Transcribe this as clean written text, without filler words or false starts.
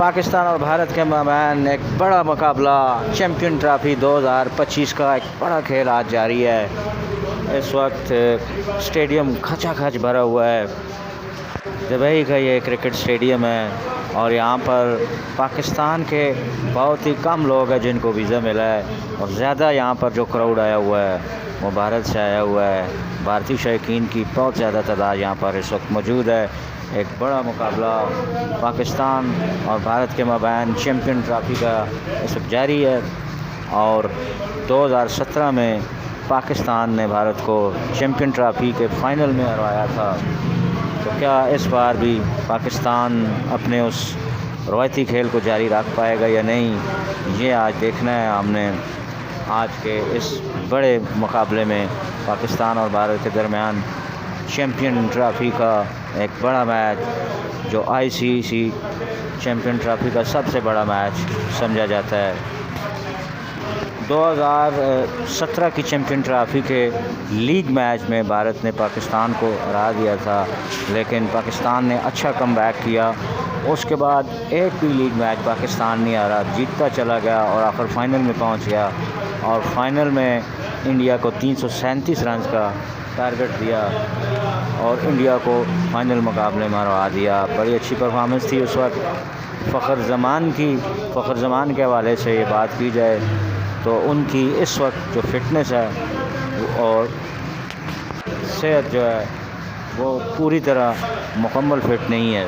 पाकिस्तान और भारत के माबैन एक बड़ा मुकाबला चैम्पियन ट्रॉफी 2025 का एक बड़ा खेल आज जारी है। इस वक्त स्टेडियम खचाखच भरा हुआ है। दुबई का ये क्रिकेट स्टेडियम है और यहाँ पर पाकिस्तान के बहुत ही कम लोग हैं जिनको वीज़ा मिला है और ज़्यादा यहाँ पर जो क्राउड आया हुआ है वो भारत से आया हुआ है। भारतीय शौकीन की बहुत ज़्यादा तादाद यहाँ पर इस वक्त मौजूद है। एक बड़ा मुकाबला पाकिस्तान और भारत के माबैन चैम्पियन ट्रॉफी का इस वक्त जारी है और 2017 में पाकिस्तान ने भारत को चैम्पियन ट्रॉफी के फ़ाइनल में हराया था। तो क्या इस बार भी पाकिस्तान अपने उस रवायती खेल को जारी रख पाएगा या नहीं, ये आज देखना है हमने। आज के इस बड़े मुकाबले में पाकिस्तान और भारत के दरमियान चैम्पियन ट्रॉफी का एक बड़ा मैच जो आईसीसी चैम्पियन ट्रॉफी का सबसे बड़ा मैच समझा जाता है। 2017 की चैम्पियन ट्रॉफी के लीग मैच में भारत ने पाकिस्तान को हरा दिया था, लेकिन पाकिस्तान ने अच्छा कमबैक किया। उसके बाद एक भी लीग मैच पाकिस्तान नहीं हारा, जीतता चला गया और आखिर फाइनल में पहुंच गया और फाइनल में इंडिया को 337 रन का टारगेट दिया और इंडिया को फाइनल मुकाबले में हरा दिया। बड़ी अच्छी परफॉर्मेंस थी उस वक्त। फ़खर ज़मान के हवाले से ये बात की जाए तो उनकी इस वक्त जो फिटनेस है और सेहत जो है वो पूरी तरह मुकम्मल फिट नहीं है।